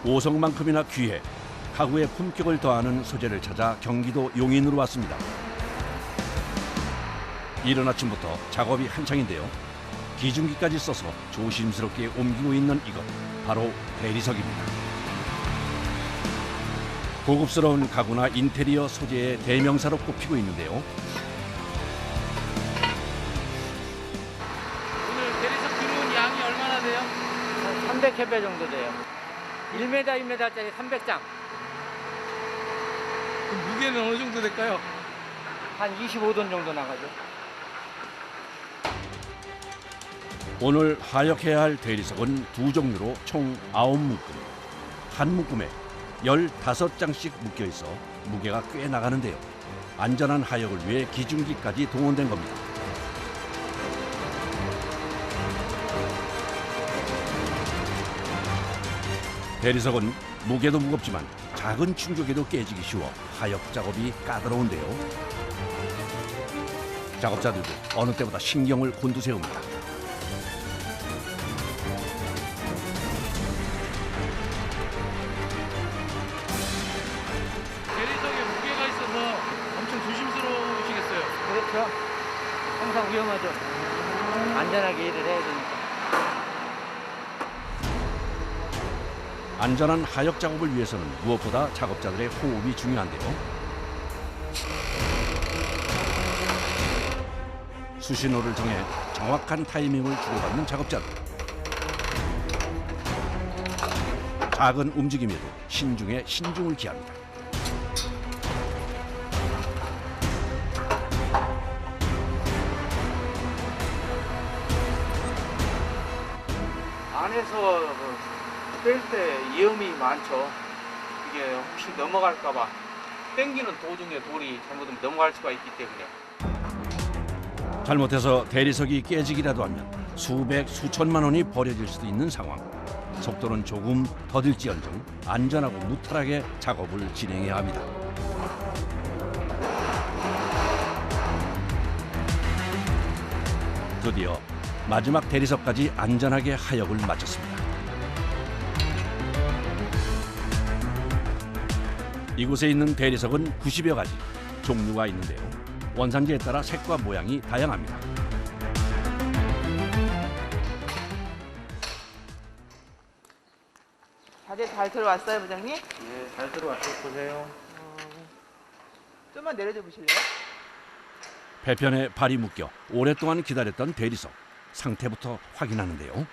보석만큼이나 귀해 가구의 품격을 더하는 소재를 찾아 경기도 용인으로 왔습니다. 이른 아침부터 작업이 한창인데요. 기중기까지 써서 조심스럽게 옮기고 있는 이것, 바로 대리석입니다. 고급스러운 가구나 인테리어 소재의 대명사로 꼽히고 있는데요. 오늘 대리석 들어온 양이 얼마나 돼요? 300회 정도 돼요. 1m, 1m짜리 300장. 그럼 무게는 어느 정도 될까요? 한 25돈 정도 나가죠. 오늘 하역해야 할 대리석은 두 종류로 총 9묶음. 한 묶음에 15장씩 묶여 있어 무게가 꽤 나가는데요. 안전한 하역을 위해 기중기까지 동원된 겁니다. 대리석은 무게도 무겁지만 작은 충격에도 깨지기 쉬워 하역 작업이 까다로운데요. 작업자들도 어느 때보다 신경을 곤두세웁니다. 대리석에 무게가 있어서 엄청 조심스러우시겠어요? 그렇죠. 항상 위험하죠. 안전하게 일을 해야 되니까. 안전한 하역 작업을 위해서는 무엇보다 작업자들의 호흡이 중요한데요. 수신호를 정해 정확한 타이밍을 주고받는 작업자들. 작은 움직임에도 신중에 신중을 기합니다. 안에서 뺄 때 위험이 많죠. 이게 혹시 넘어갈까봐 땡기는 도중에 돌이 잘못하면 넘어갈 수가 있기 때문에. 잘못해서 대리석이 깨지기라도 하면 수백, 수천만 원이 버려질 수도 있는 상황. 속도는 조금 더딜지언정 안전하고 무탈하게 작업을 진행해야 합니다. 드디어 마지막 대리석까지 안전하게 하역을 마쳤습니다. 이곳에 있는 대리석은 90여 가지 종류가 있는데요. 원산지에 따라 색과 모양이 다양합니다. 다들 잘 들어왔어요, 부장님? 네, 잘 들어왔어요. 보세요. 좀만 내려줘 보실래요? 배편에 발이 묶여 오랫동안 기다렸던 대리석 상태부터 확인하는데요.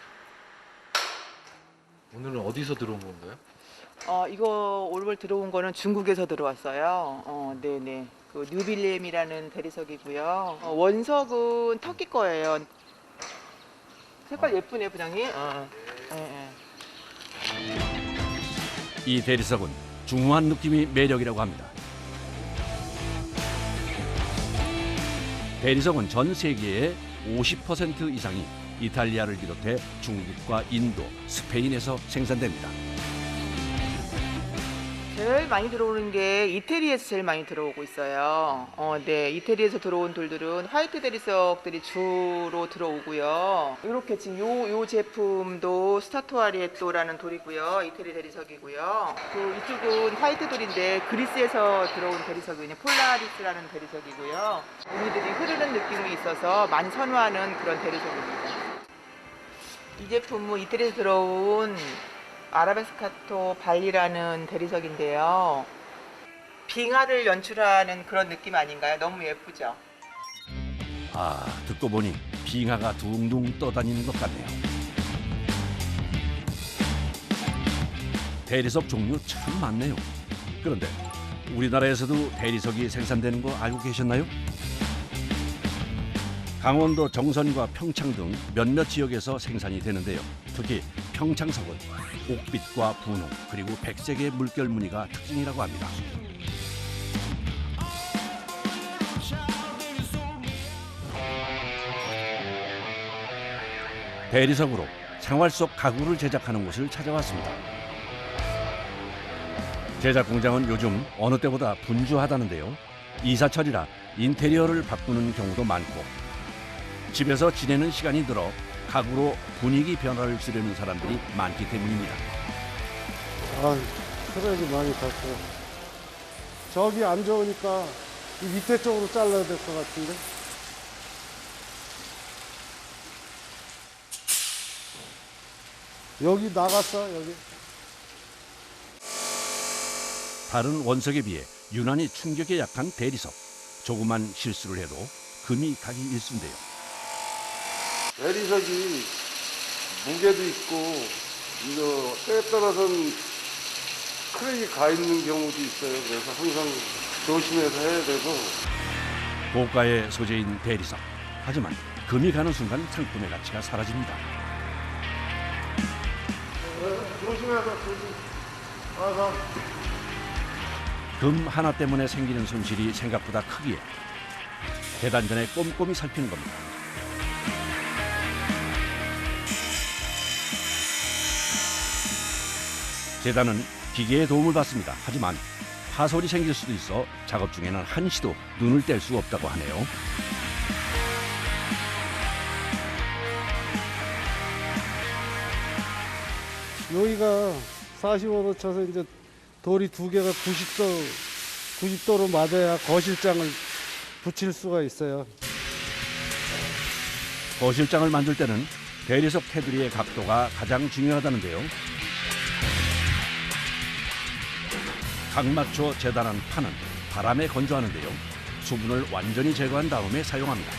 오늘은 어디서 들어온 건가요? 이거 오늘 들어온 거는 중국에서 들어왔어요. 네네. 그 뉴빌리엠이라는 대리석이고요. 원석은 터키 거예요. 색깔 예쁘네, 부장님. 네. 이 대리석은 중후한 느낌이 매력이라고 합니다. 대리석은 전 세계의 50% 이상이 이탈리아를 비롯해 중국과 인도, 스페인에서 생산됩니다. 제일 많이 들어오는 게 이태리에서 제일 많이 들어오고 있어요. 네, 이태리에서 들어온 돌들은 화이트 대리석들이 주로 들어오고요. 이렇게 지금 요 제품도 스타투아리에토라는 돌이고요. 이태리 대리석이고요. 그 이쪽은 화이트 돌인데 그리스에서 들어온 대리석이거든요. 폴라리스라는 대리석이고요. 우리들이 흐르는 느낌이 있어서 많이 선호하는 그런 대리석입니다. 이 제품은 이태리에서 들어온 아라베스카토 발리라는 대리석인데요. 빙하를 연출하는 그런 느낌 아닌가요? 너무 예쁘죠? 아, 듣고 보니 빙하가 둥둥 떠다니는 것 같네요. 대리석 종류 참 많네요. 그런데 우리나라에서도 대리석이 생산되는 거 알고 계셨나요? 강원도 정선과 평창 등 몇몇 지역에서 생산이 되는데요. 특히 평창석은 옥빛과 분홍 그리고 백색의 물결 무늬가 특징이라고 합니다. 대리석으로 생활 속 가구를 제작하는 곳을 찾아왔습니다. 제작 공장은 요즘 어느 때보다 분주하다는데요. 이사철이라 인테리어를 바꾸는 경우도 많고 집에서 지내는 시간이 늘어 가구로 분위기 변화를 주려는 사람들이 많기 때문입니다. 아, 트랙이 많이 탔어요. 저기 안 좋으니까 이 밑에 쪽으로 잘라야 될 것 같은데. 여기 나갔어, 여기. 다른 원석에 비해 유난히 충격에 약한 대리석. 조그만 실수를 해도 금이 가기 일쑤인데요. 대리석이 무게도 있고, 이거 때에 따라서는 크랙이 가 있는 경우도 있어요. 그래서 항상 조심해서 해야 되고. 고가의 소재인 대리석. 하지만 금이 가는 순간 상품의 가치가 사라집니다. 조심해서, 조심. 알아서. 금 하나 때문에 생기는 손실이 생각보다 크기에 재단 전에 꼼꼼히 살피는 겁니다. 재단은 기계의 도움을 받습니다. 하지만 파손이 생길 수도 있어 작업 중에는 한시도 눈을 뗄 수 없다고 하네요. 여기가 45도 쳐서 이제 돌이 두 개가 90도로 맞아야 거실장을 붙일 수가 있어요. 거실장을 만들 때는 대리석 테두리의 각도가 가장 중요하다는데요. 각 맞춰 재단한 판은 바람에 건조하는데요. 수분을 완전히 제거한 다음에 사용합니다.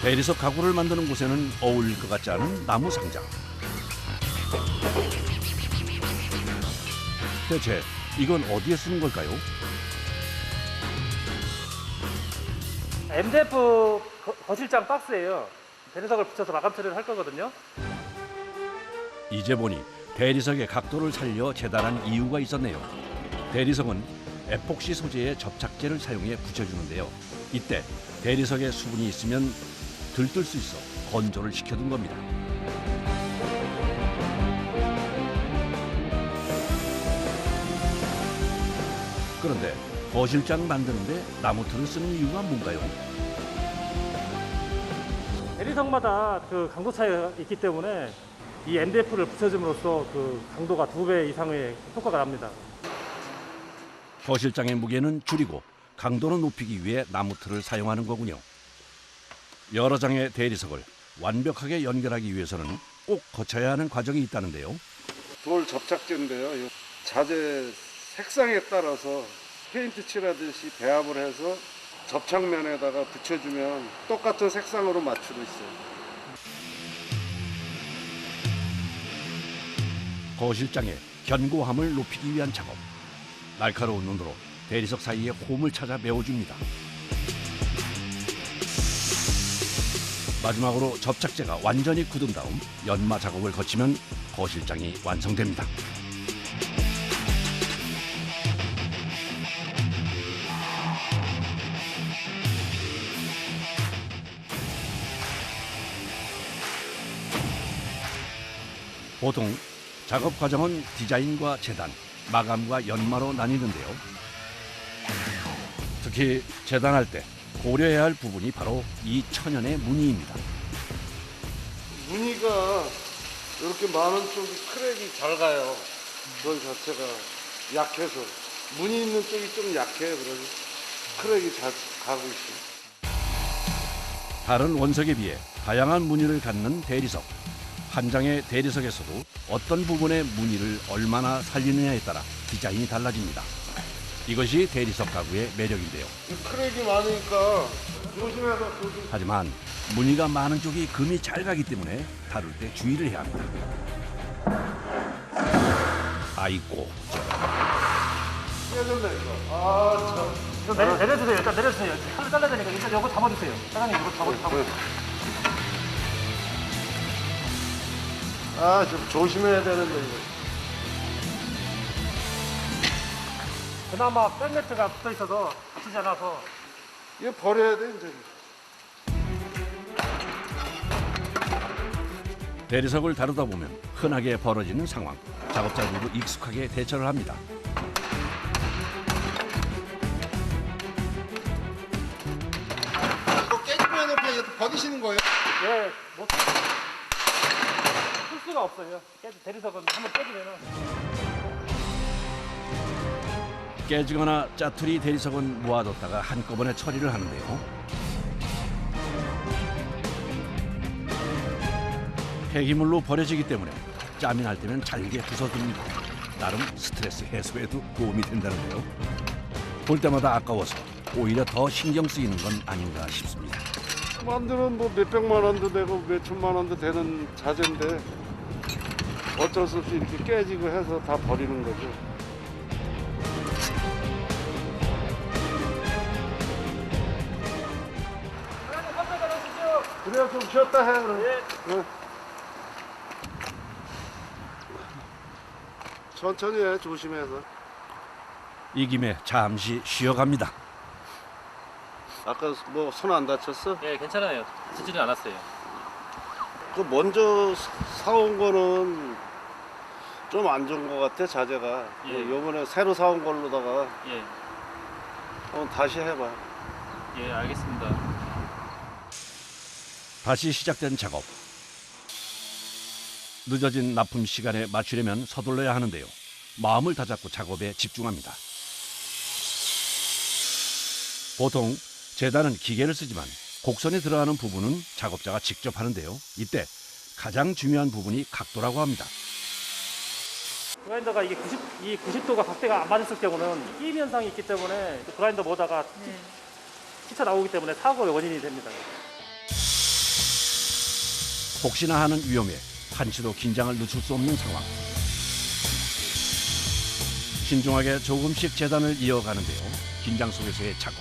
대리석 가구를 만드는 곳에는 어울릴 것 같지 않은 나무 상자. 대체 이건 어디에 쓰는 걸까요? MDF 거실장 박스예요. 대리석을 붙여서 마감 처리를 할 거거든요. 이제 보니 대리석의 각도를 살려 재단한 이유가 있었네요. 대리석은 에폭시 소재의 접착제를 사용해 붙여주는데요. 이때 대리석에 수분이 있으면 들뜰 수 있어 건조를 시켜둔 겁니다. 그런데 거실장 만드는데 나무틀을 쓰는 이유가 뭔가요? 대리석마다 그 강도 차이가 있기 때문에 이 MDF를 붙여줌으로써 그 강도가 2배 이상의 효과가 납니다. 거실장의 무게는 줄이고 강도를 높이기 위해 나무틀을 사용하는 거군요. 여러 장의 대리석을 완벽하게 연결하기 위해서는 꼭 거쳐야 하는 과정이 있다는데요. 돌 접착제인데요. 자재 색상에 따라서 페인트 칠하듯이 배합을 해서 접착면에다가 붙여주면 똑같은 색상으로 맞추고 있어요. 거실장의 견고함을 높이기 위한 작업. 날카로운 눈으로 대리석 사이에 홈을 찾아 메워줍니다. 마지막으로 접착제가 완전히 굳은 다음 연마 작업을 거치면 거실장이 완성됩니다. 보통 작업 과정은 디자인과 재단, 마감과 연마로 나뉘는데요. 특히 재단할 때 고려해야 할 부분이 바로 이 천연의 무늬입니다. 무늬가 이렇게 많은 쪽이 크랙이 잘 가요. 돌 자체가 약해서. 무늬 있는 쪽이 좀 약해요. 그래서 크랙이 잘 가고 있어요. 다른 원석에 비해 다양한 무늬를 갖는 대리석. 한 장의 대리석에서도 어떤 부분의 무늬를 얼마나 살리느냐에 따라 디자인이 달라집니다. 이것이 대리석 가구의 매력인데요. 크랙이 많으니까 조심해서 조심. 하지만 무늬가 많은 쪽이 금이 잘 가기 때문에 다룰 때 주의를 해야 합니다. 아이고, 깨졌네 이거. 이거 내려주세요. 일단 내려주세요. 칼로 잘라야 되니까 일단 이거 잡아주세요. 사장님 이거 잡아주세요. 좀 조심해야 되는데 이거. 그나마 백매트가 붙어 있어서 다치지 않아서. 이거 버려야 돼 이제. 대리석을 다루다 보면 흔하게 벌어지는 상황. 작업자들도 익숙하게 대처를 합니다. 버리시는 거예요? 예, 못 풀 수가 없어요. 대리석은 한번 깨지면은. 깨지거나 짜투리 대리석은 모아뒀다가 한꺼번에 처리를 하는데요. 폐기물로 버려지기 때문에 짬이 날 때면 잘게 부서집니다. 나름 스트레스 해소에도 도움이 된다는데요. 볼 때마다 아까워서 오히려 더 신경 쓰이는 건 아닌가 싶습니다. 만들면 뭐 몇백만 원도 되고 몇천만 원도 되는 자재인데 어쩔 수 없이 이렇게 깨지고 해서 다 버리는 거죠. 그래야 좀 쉬었다 해 그럼. 네. 천천히 해 조심해서. 이 김에 잠시 쉬어갑니다. 아까 뭐 손 안 다쳤어? 네, 괜찮아요. 다치지는 않았어요. 그 먼저 사온 거는 좀 안 좋은 것 같아 자재가. 예. 요번에 새로 사온 걸로다가 예, 다시 해봐. 예, 알겠습니다. 다시 시작된 작업. 늦어진 납품 시간에 맞추려면 서둘러야 하는데요. 마음을 다잡고 작업에 집중합니다. 보통 재단은 기계를 쓰지만 곡선에 들어가는 부분은 작업자가 직접 하는데요. 이때 가장 중요한 부분이 각도라고 합니다. 그라인더가 이게 90도가 각대가 안 맞았을 경우는 끼임 현상이 있기 때문에 그라인더 모다가 튀쳐 나오기 때문에 사고의 원인이 됩니다. 혹시나 하는 위험에 한치도 긴장을 늦출 수 없는 상황. 신중하게 조금씩 재단을 이어가는데요. 긴장 속에서의 작업.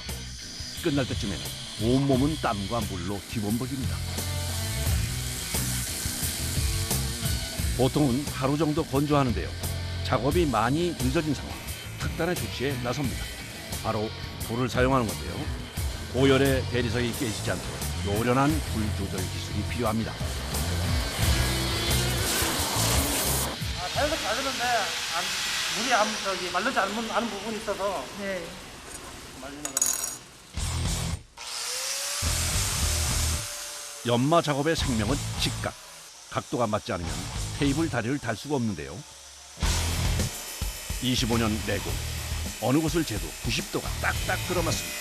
끝날 때쯤에는 온몸은 땀과 물로 뒤범벅입니다. 보통은 하루 정도 건조하는데요. 작업이 많이 늦어진 상황. 특단의 조치에 나섭니다. 바로 불을 사용하는 건데요. 고열의 대리석이 깨지지 않도록 요련한 불 조절 기술이 필요합니다. 자연스럽게 마르는데 물이 마르지 않은 부분이 있어서 말리는 겁니다. 연마 작업의 생명은 직각. 각도가 맞지 않으면 테이블 다리를 달 수가 없는데요. 25년 내공. 어느 곳을 재도 90도가 딱딱 들어맞습니다.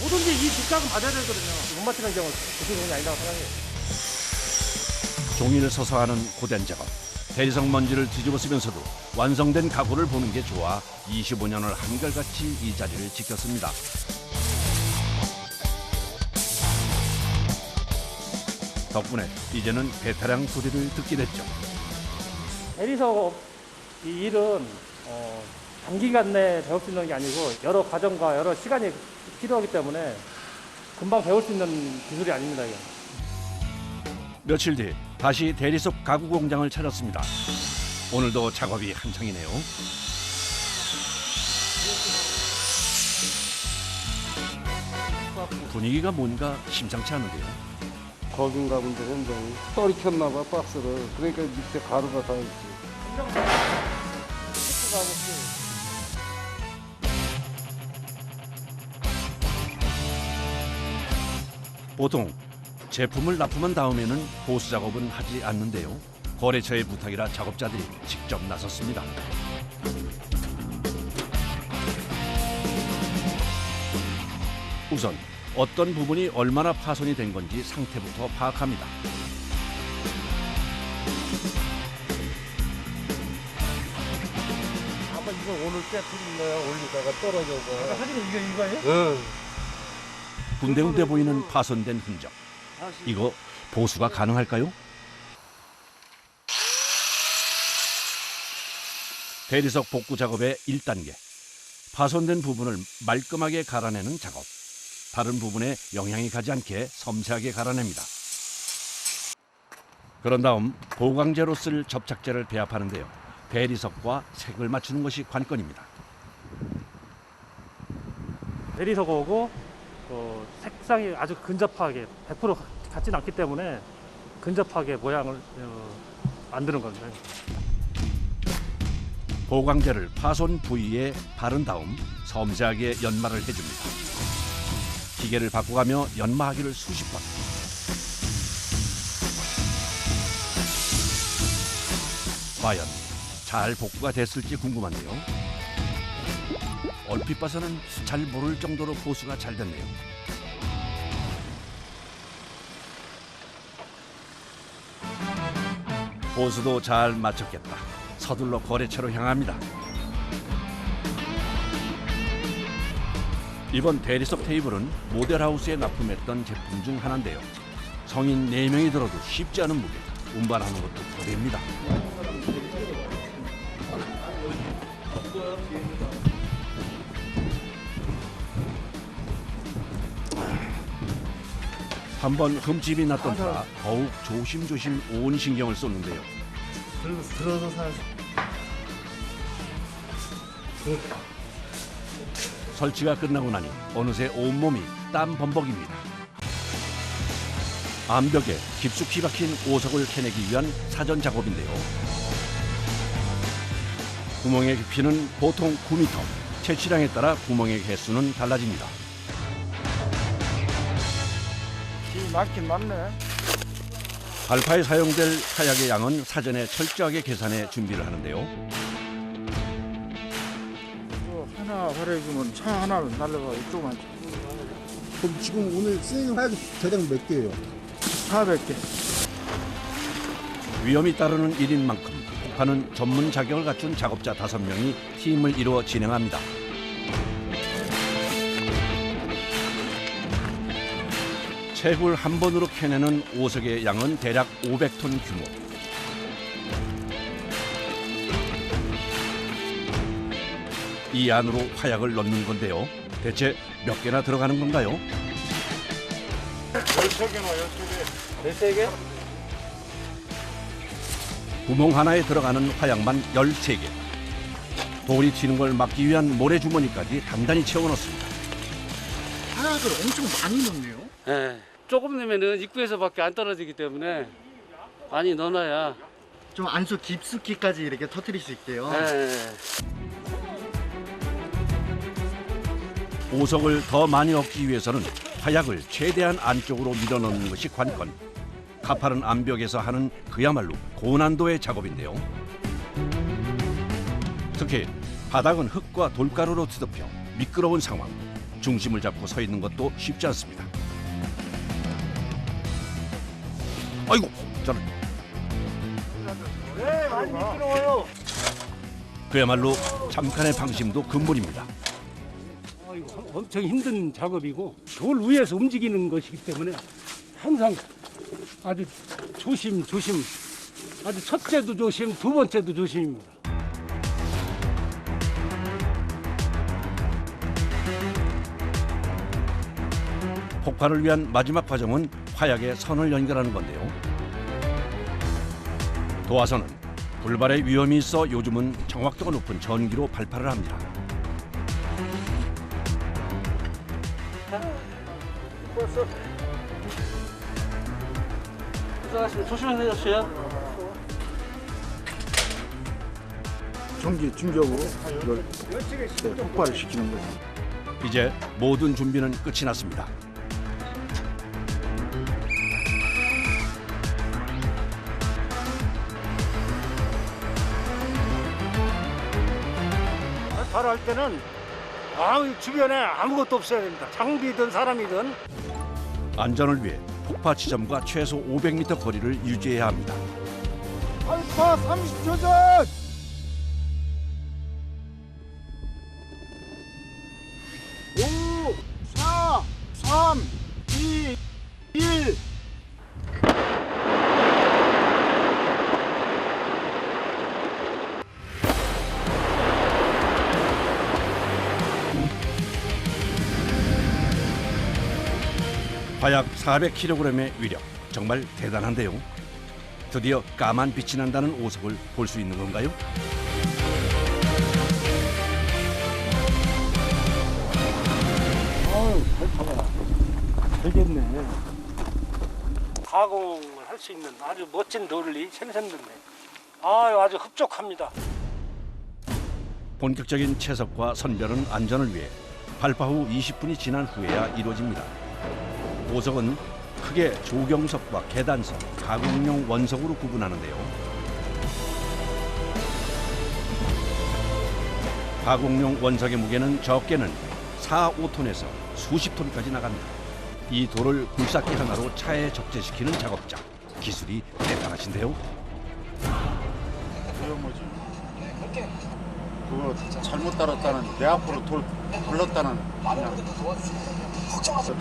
뭐든지 이 직각은 맞아야 되거든요. 못 맞추는 경우 그게 그런 게 아니라고 생각해요. 종이를 서서 하는 고된 작업. 대리석 먼지를 뒤집어 쓰면서도 완성된 가구를 보는 게 좋아 25년을 한결같이 이 자리를 지켰습니다. 덕분에 이제는 베테랑 소리를 듣게 됐죠. 대리석 이 일은 단기간 내에 배울 수 있는 게 아니고 여러 과정과 여러 시간이 필요하기 때문에 금방 배울 수 있는 기술이 아닙니다. 이게. 며칠 뒤 다시 대리석 가구 공장을 찾았습니다. 오늘도 작업이 한창이네요. 분위기가 뭔가 심상치 않은데요. 거긴가 본데 현장이 떨이켰나 봐 박스를. 그러니까 밑에 가루가 다 있지. 보통 제품을 납품한 다음에는 보수 작업은 하지 않는데요. 거래처의 부탁이라 작업자들이 직접 나섰습니다. 우선 어떤 부분이 얼마나 파손이 된 건지 상태부터 파악합니다. 아마 이거 오늘 깨뜨린 거야. 올리다가 떨어져서. 사진이 이거예요? 응. 군데군데 보이는 파손된 흔적. 이거 보수가 가능할까요? 대리석 복구 작업의 1단계. 파손된 부분을 말끔하게 갈아내는 작업. 다른 부분에 영향이 가지 않게 섬세하게 갈아냅니다. 그런 다음 보강제로 쓸 접착제를 배합하는데요. 대리석과 색을 맞추는 것이 관건입니다. 대리석하고 색상이 아주 근접하게 100% 같지는 않기 때문에 근접하게 모양을 만드는 겁니다. 보강제를 파손 부위에 바른 다음 섬세하게 연마를 해줍니다. 기계를 바꿔가며 연마하기를 수십 번. 과연 잘 복구가 됐을지 궁금한데요. 얼핏 봐서는 잘 모를 정도로 보수가 잘 됐네요. 보수도 잘 마쳤겠다. 서둘러 거래처로 향합니다. 이번 대리석 테이블은 모델하우스에 납품했던 제품 중 하나인데요. 성인 4명이 들어도 쉽지 않은 무게, 운반하는 것도 고됩니다. 한번 흠집이 났던가 더욱 조심조심 온 신경을 쏟는데요. 들어서 살. 설치가 끝나고 나니 어느새 온몸이 땀 범벅입니다. 암벽에 깊숙이 박힌 오석을 캐내기 위한 사전 작업인데요. 구멍의 깊이는 보통 9m, 채취량에 따라 구멍의 개수는 달라집니다. 맞긴 맞네. 발파에 사용될 화약의 양은 사전에 철저하게 계산해 준비를 하는데요. 하나 버려주면 차 하나 날려가 이쪽만. 그럼 지금 오늘 쓰는 화약이 대략 몇 개예요? 400개. 위험이 따르는 일인 만큼 폭파는 전문 자격을 갖춘 작업자 5명이 팀을 이루어 진행합니다. 채굴 한 번으로 캐내는 오석의 양은 대략 500톤 규모. 이 안으로 화약을 넣는 건데요. 대체 몇 개나 들어가는 건가요? 13개나 12개. 13개? 구멍 하나에 들어가는 화약만 13개. 돌이 튀는 걸 막기 위한 모래주머니까지 단단히 채워 넣습니다. 화약을 엄청 많이 넣네요. 예, 조금 넣으면은 입구에서밖에 안 떨어지기 때문에 많이 넣어놔야. 좀 안수 깊숙이까지 이렇게 터뜨릴 수 있게요. 예. 오석을 더 많이 얻기 위해서는 화약을 최대한 안쪽으로 밀어넣는 것이 관건. 가파른 암벽에서 하는 그야말로 고난도의 작업인데요. 특히 바닥은 흙과 돌가루로 뒤덮여 미끄러운 상황. 중심을 잡고 서 있는 것도 쉽지 않습니다. 아이고, 저는 네, 많이 미끄러워요. 그야말로 잠깐의 방심도 금물입니다. 이거 엄청 힘든 작업이고 돌 위에서 움직이는 것이기 때문에 항상 아주 조심, 아주 첫째도 조심, 두 번째도 조심입니다. 폭발을 위한 마지막 과정은 화약에 선을 연결하는 건데요. 도화선은 불발의 위험이 있어 요즘은 정확도가 높은 전기로 발파를 합니다. 고생하시면 조심하세요, 저요. 전기 충격으로 이걸 폭발을 시키는 거죠. 이제 모든 준비는 끝이 났습니다. 발할 때는 주변에 아무것도 없어야 됩니다. 장비든 사람이든. 안전을 위해 폭파 지점과 최소 500m 거리를 유지해야 합니다. 알파 30초 전! 5, 4, 3, 2, 1. 화약 400kg의 위력, 정말 대단한데요. 드디어 까만 빛이 난다는 오석을 볼 수 있는 건가요? 되겠네. 가공을 할 수 있는 아주 멋진 돌이 생성됐네. 아주 흡족합니다. 본격적인 채석과 선별은 안전을 위해 발파 후 20분이 지난 후에야 이루어집니다. 오석은 크게 조경석과 계단석, 가공용 원석으로 구분하는데요. 가공용 원석의 무게는 적게는 4, 5톤에서 수십 톤까지 나갑니다. 이 돌을 굴삭기 하나로 차에 적재시키는 작업자. 기술이 대단하신데요. 그거 잘못 달았다는, 내 앞으로 돌 불렀다는, 그냥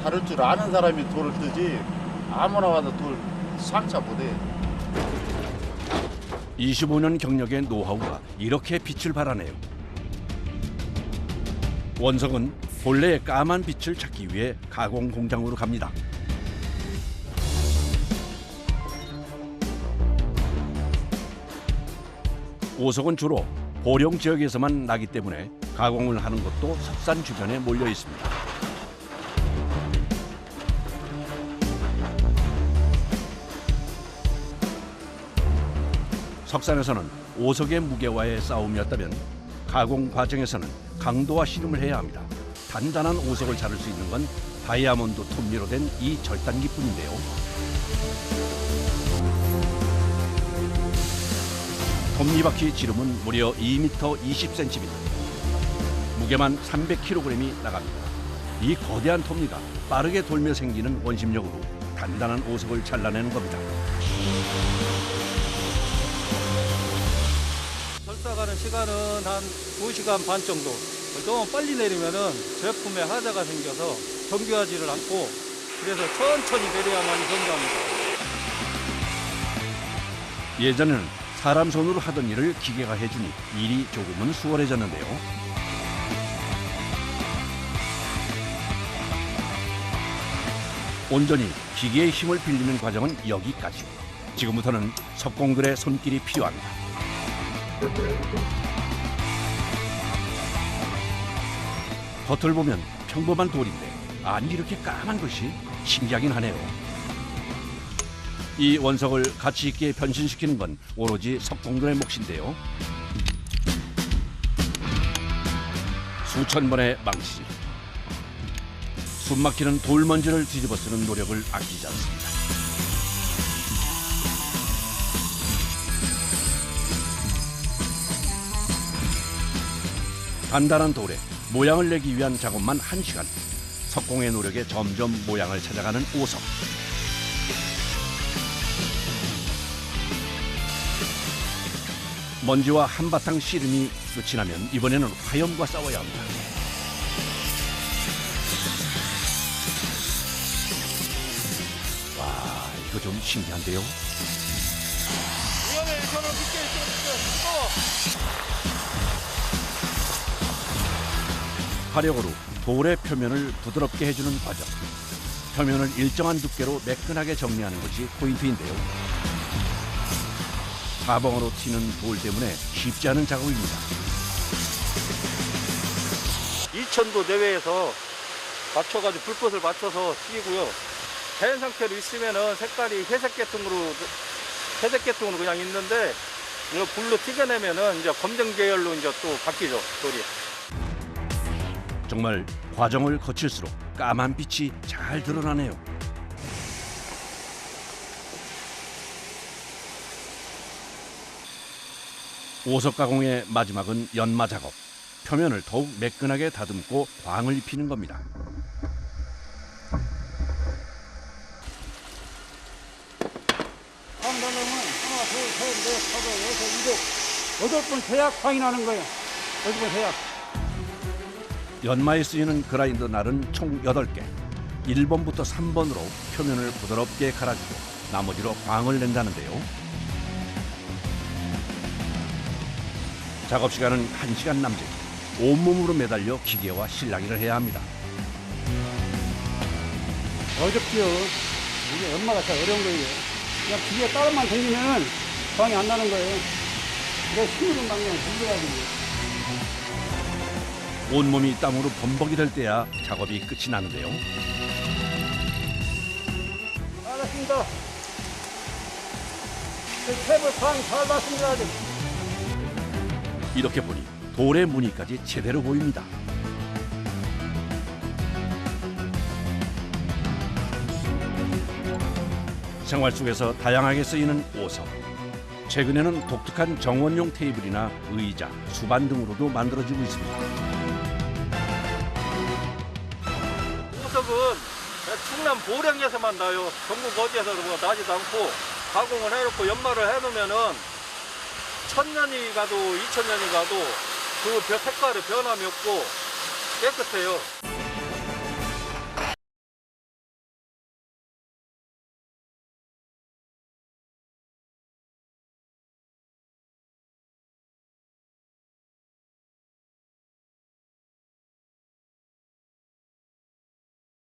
다룰 줄 아는 사람이 돌을 뜨지 아무나 와도 돌 상차 못해. 25년 경력의 노하우가 이렇게 빛을 발하네요. 원석은 본래의 까만 빛을 찾기 위해 가공 공장으로 갑니다. 오석은 주로 보령 지역에서만 나기 때문에 가공을 하는 것도 석산 주변에 몰려 있습니다. 석산에서는 오석의 무게와의 싸움이었다면 가공 과정에서는 강도와 씨름을 해야 합니다. 단단한 오석을 자를 수 있는 건 다이아몬드 톱니로 된 이 절단기뿐인데요. 톱니바퀴 지름은 무려 2m 20cm, 무게만 300kg이 나갑니다. 이 거대한 톱니가 빠르게 돌며 생기는 원심력으로 단단한 오석을 잘라내는 겁니다. 절삭하는 시간은 한 2시간 반 정도. 너무 빨리 내리면은 제품에 하자가 생겨서 정교하지를 않고, 그래서 천천히 내려야만이 정교합니다. 예전에는 사람 손으로 하던 일을 기계가 해주니 일이 조금은 수월해졌는데요. 온전히 기계의 힘을 빌리는 과정은 여기까지. 지금부터는 석공들의 손길이 필요합니다. 겉을 보면 평범한 돌인데 아니 이렇게 까만 것이 신기하긴 하네요. 이 원석을 가치 있게 변신시키는 건 오로지 석공들의 몫인데요. 수천 번의 망치, 숨막히는 돌먼지를 뒤집어 쓰는 노력을 아끼지 않습니다. 단단한 돌에 모양을 내기 위한 작업만 1시간. 석공의 노력에 점점 모양을 찾아가는 오석. 먼지와 한바탕 씨름이 끝이 나면 이번에는 화염과 싸워야 합니다. 와, 이거 좀 신기한데요. 화력으로 돌의 표면을 부드럽게 해주는 과정. 표면을 일정한 두께로 매끈하게 정리하는 것이 포인트인데요. 사방으로 튀는 돌 때문에 쉽지 않은 작업입니다. 2000도 내외에서 맞춰가지고 불꽃을 맞춰서 튀기고요. 자연 상태로 있으면은 색깔이 회색 계통으로 그냥 있는데, 이거 불로 튀겨내면은 이제 검정 계열로 이제 또 바뀌죠, 돌이. 정말 과정을 거칠수록 까만 빛이 잘 드러나네요. 오석 가공의 마지막은 연마 작업. 표면을 더욱 매끈하게 다듬고 광을 입히는 겁니다. 광달라면 하나, 둘, 셋, 넷, 다섯, 여섯, 일곱, 8번 세약 광이 나는 거예요. 8번 세약. 연마에 쓰이는 그라인더 날은 총 8개. 1번부터 3번으로 표면을 부드럽게 갈아주고 나머지로 광을 낸다는데요. 작업 시간은 1시간 남짓. 온몸으로 매달려 기계와 실랑이를 해야 합니다. 어렵지요. 이게 연마가 참 어려운 거예요. 그냥 기계 따로만 돌리면 광이 안 나는 거예요. 그래서 힘으로 막면 힘들어야 돼요. 온몸이 땀으로 범벅이 될 때야 작업이 끝이 나는데요. 알았습니다. 탭을 광 잘 맞습니다. 아직. 이렇게 보니 돌의 무늬까지 제대로 보입니다. 생활 속에서 다양하게 쓰이는 오석. 최근에는 독특한 정원용 테이블이나 의자, 수반 등으로도 만들어지고 있습니다. 오석은 충남 보령에서만 나요. 전국 어디에서 나지도 않고 가공을 해놓고 연마를 해놓으면은 1000년이 가도 2000년이 가도 그 색깔의 변함이 없고 깨끗해요.